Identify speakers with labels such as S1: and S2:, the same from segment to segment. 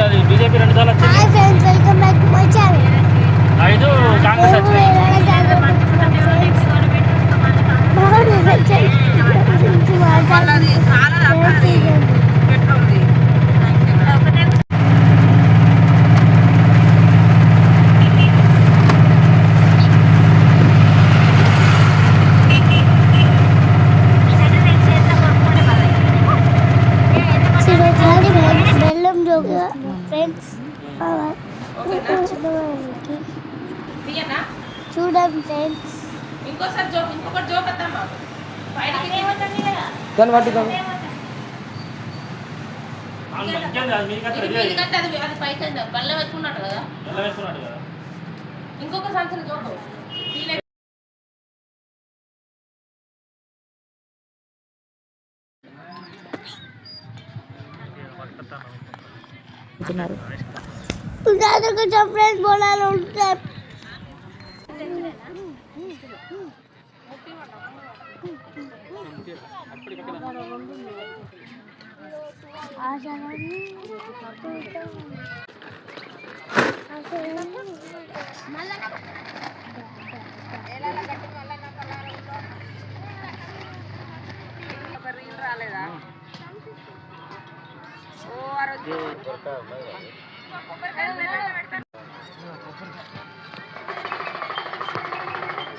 S1: అది బీజేపీ 2 సార్లు వచ్చింది.
S2: Hi friends, welcome back to my channel.
S1: 5 Congress వచ్చింది.
S2: బెల్లం జోక్ ఫ్రెండ్స్ చూడండి ఫ్రెండ్స్.
S3: ఇంకోసారి జోక్, ఇంకొకటి జోక్ వద్దామా?
S4: దాన్ని పట్టుకోండి.
S3: అది పైకి బల్ల వేసుకున్నాడు కదా, ఇంకొక సంవత్సరం జోక్
S2: కొంచెం ఫ్రెండ్స్ బోనాలు ఉంటారు.
S3: రాలేదా?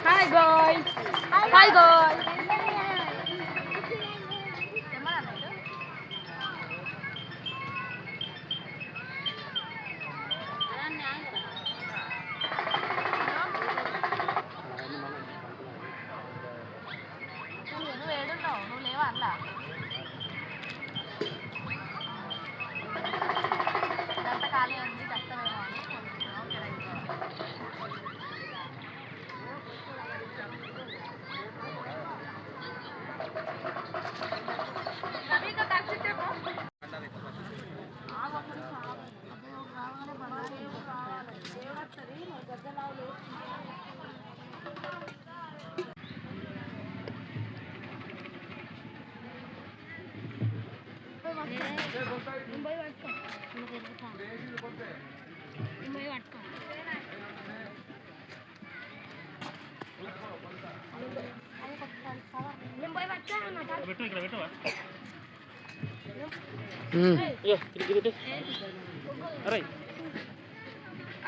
S3: Hi guys. Hi guys. నువ్వు లేవా అలా ఖాళీ ఉంది కష్టమేమో అని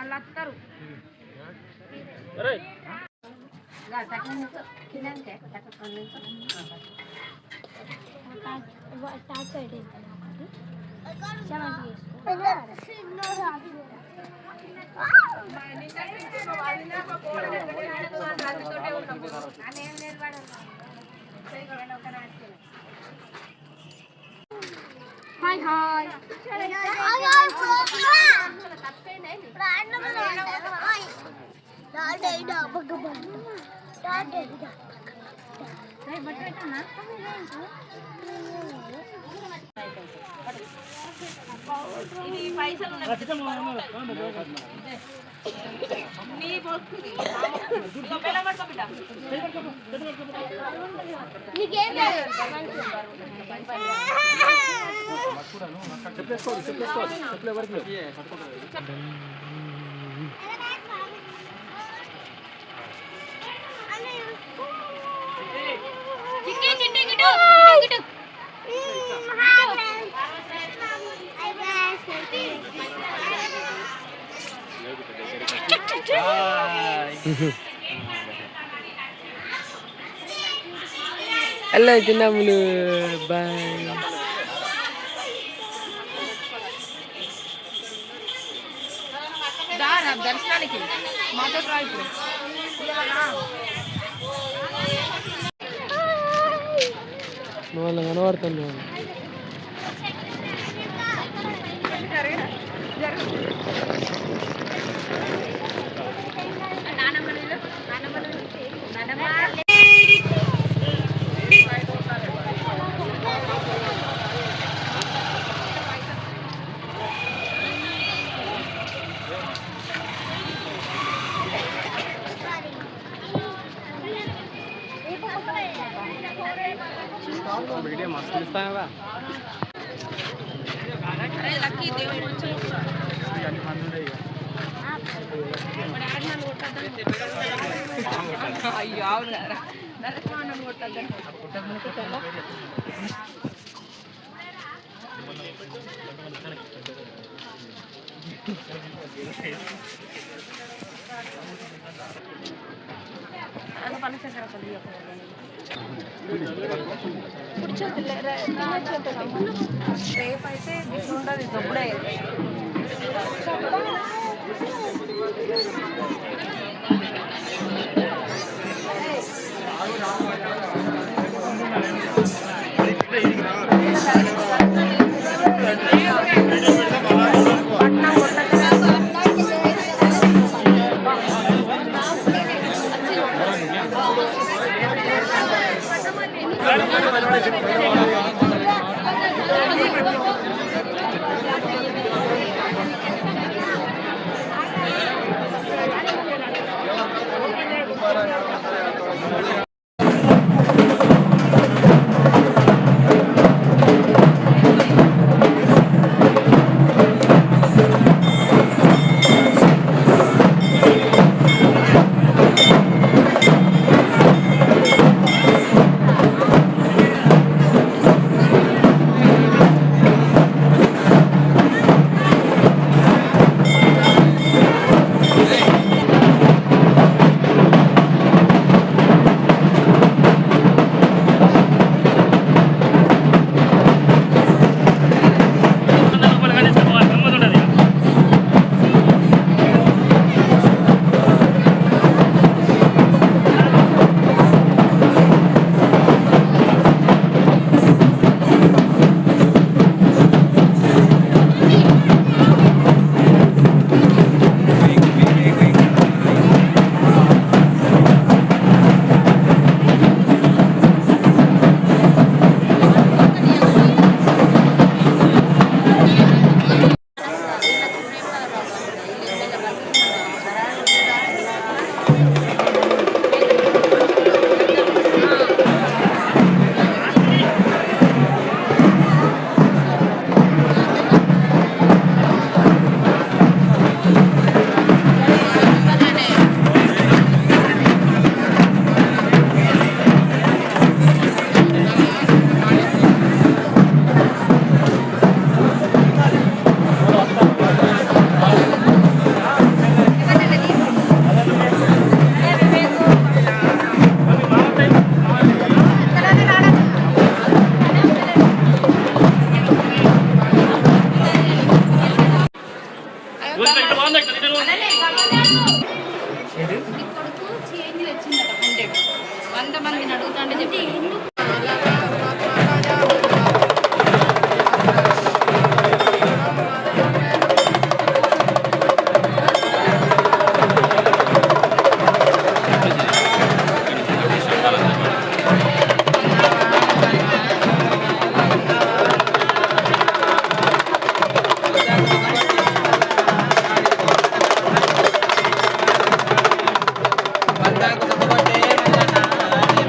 S3: అలా వస్తారు. హాయ్ హాయ్ ఇది పైసలు నీ బొక్కుది బెల్లం పట్టుకో బిడ్డ. నీకేం
S4: హలో చిన్నములు బాయ్.
S3: దర్శనానికి మాతో రా ఇప్పుడు.
S4: నువ్వు వాళ్ళ కనబడుతుంది.
S1: वीडियो मस्त दिसता है बा.
S3: अरे लकी देव అయ్యో అవును కదా నరసింహను కొట్టద్దని రేపు అయితే ఉండదు ఇప్పుడే చేంజ్ తెచ్చిందట 100 మందిని అడుగుతాంటే చెప్పి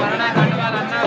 S5: మరణ కండువాలన్నా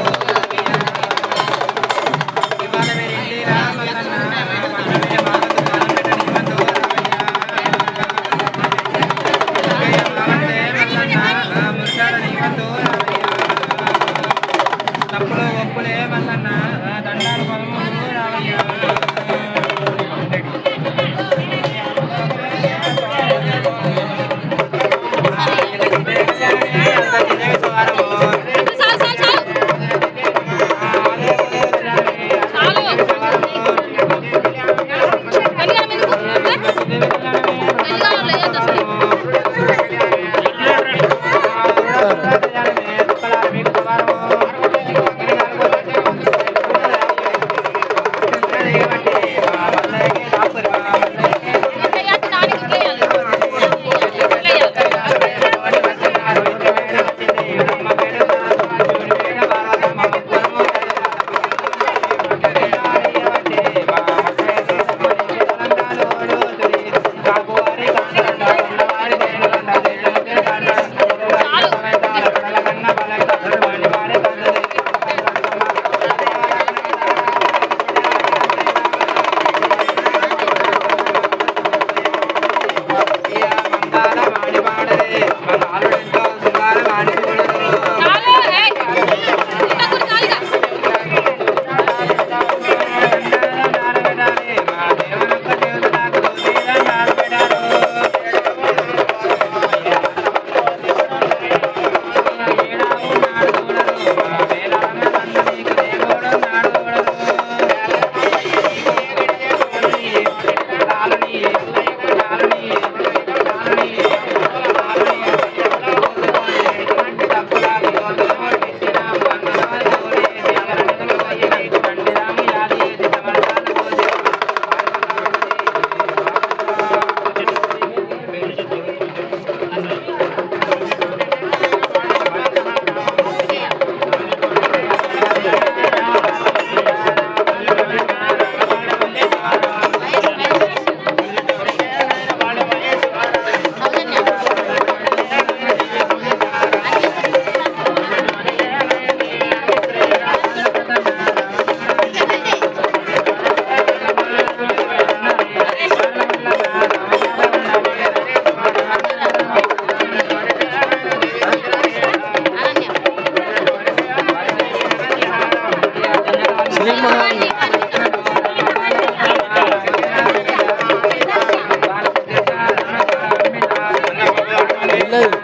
S4: పడ్డది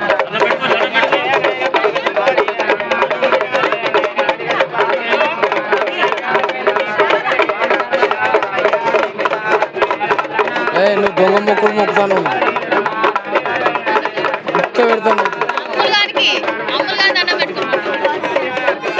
S4: నువ్వు దొంగ మొక్కులు మొక్కుతాను ముక్క పెడతాను
S3: దండం పెట్టుకుంటాను.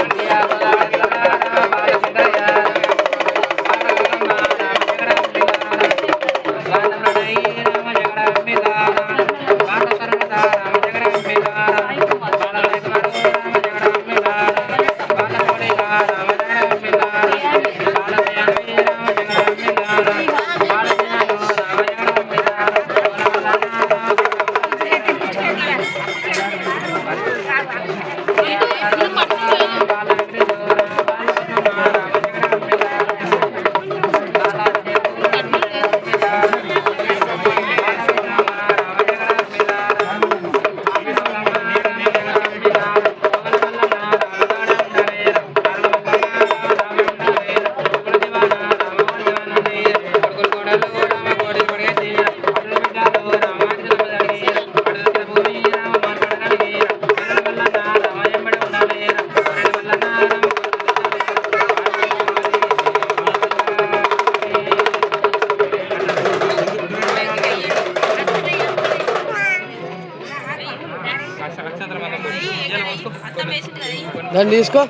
S4: దాన్ని తీసుకో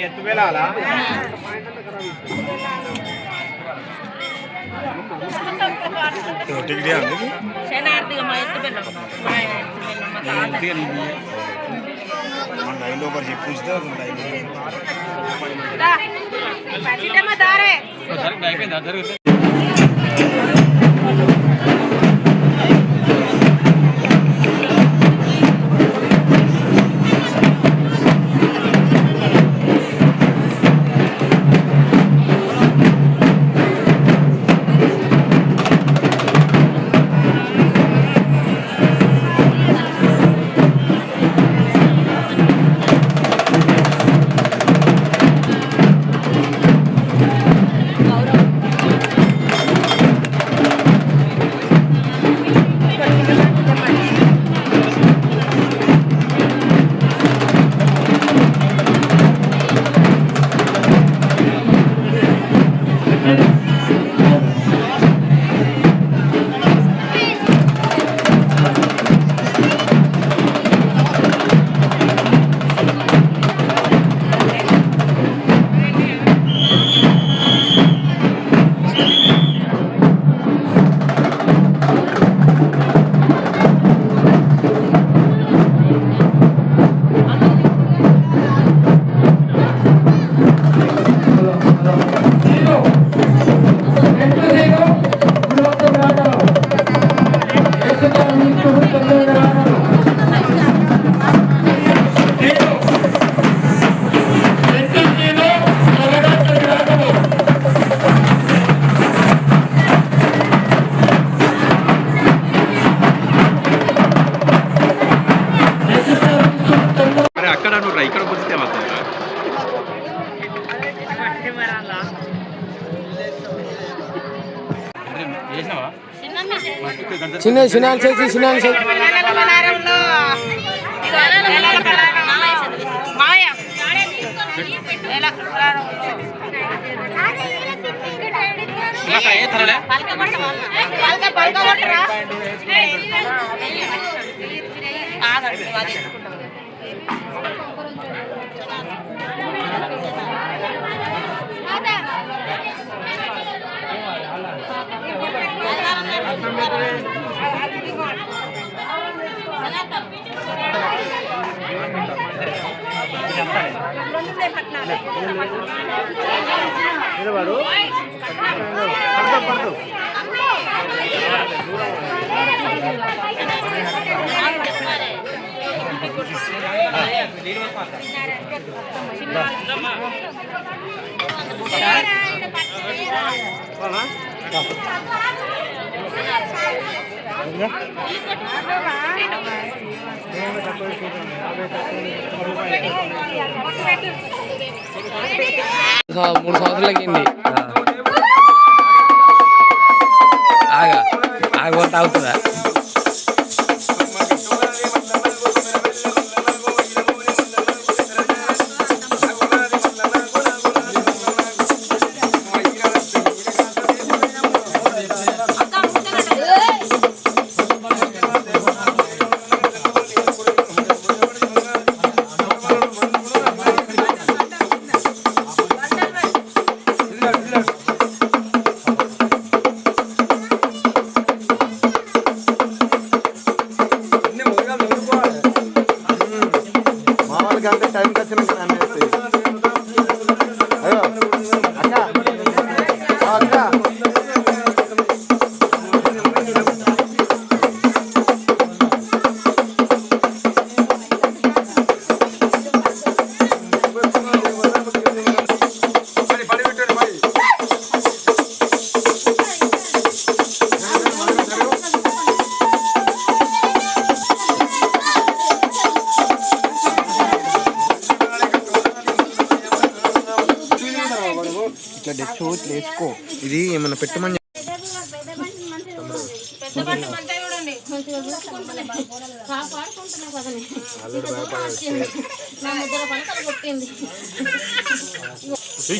S5: ఎత్తు వెళ్ళాలా
S1: అయిపోయిందా జరుగుతుంది
S5: ఇక్కడ పోతే
S4: చిన్న చిన్న చేసి చిన్న చేసి
S5: నిలబడు
S4: మూడు సంవత్సరాలకి ఆగా ఆగిపోతే అవుతుందా
S6: టైం వచ్చినాక అయ్యో అక్క అక్క ఇట్లా డెచ్చు ఇట్లా వేసుకో ఇది ఏమన్నా పెట్టమని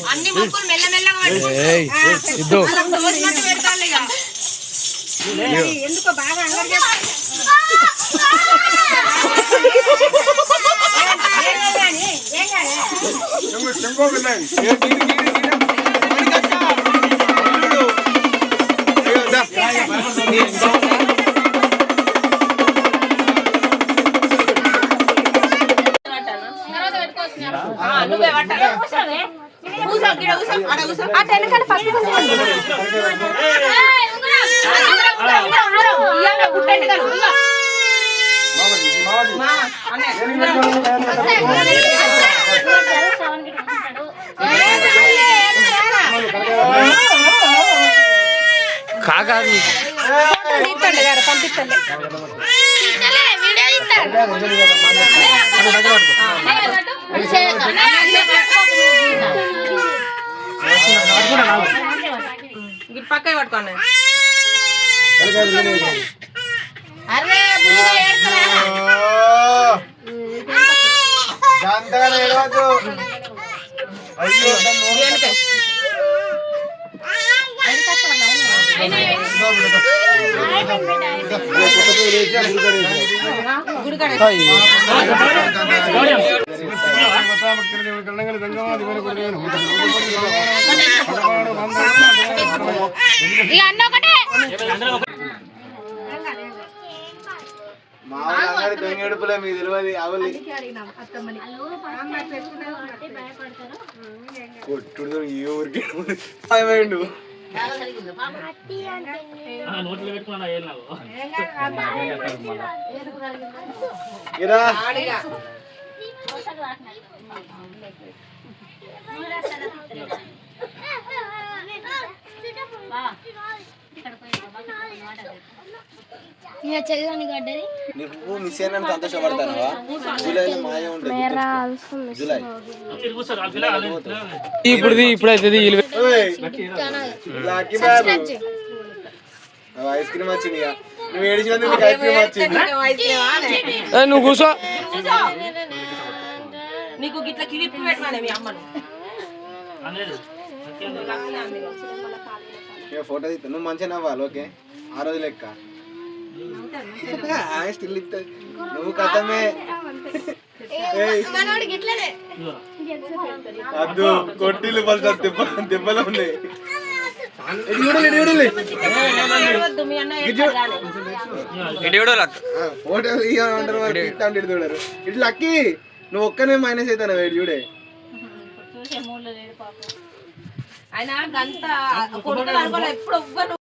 S3: అన్ని మొక్కులు మెల్లమెల్లగా
S4: ఇద్దు
S3: పెడతాను ఇక ఎందుకో బాగా నువ్వే
S4: కాకాది
S3: పంపిస్తాను పక్క పట్టుకోండి
S6: దొంగడుపులే మీకు తెలియదు అవలి కొట్టుడు ఏ ఊరికి ఏమైండు
S1: నోట్లో పెట్టుకున్నా
S6: ఇరా నీకు మిస్ అయినా సంతోషపడతానవా జూలైలో మాయ ఉంటుంది జూలై
S4: ఇప్పుడైతే
S6: లక్కీ బాబు ఐస్ క్రీమ్ వచ్చింది నువ్వు ఏడిచినందుకు నీకు ఐస్ క్రీమ్ వచ్చింది
S4: నువ్వు కూర్చో
S3: నీకు గిట్ల కిలిప్పి పెట్టమనే మీ అమ్మను
S6: ఫోటో తీస్తా నువ్వు మంచిగా నవ్వాలి ఓకే ఆ రోజు లెక్క స్టిల్ ఇస్తా నువ్వు కథమే అద్దు కొట్టిలు పలుతా దెబ్బలు ఉన్నాయి ఫోటో చూడరు ఇట్లా లక్కీ నువ్వు ఒక్కనే మైనస్ అవుతాను వేడి చూడే
S3: ఆయన గంట కొడుకు అనుకోలే ఎప్పుడు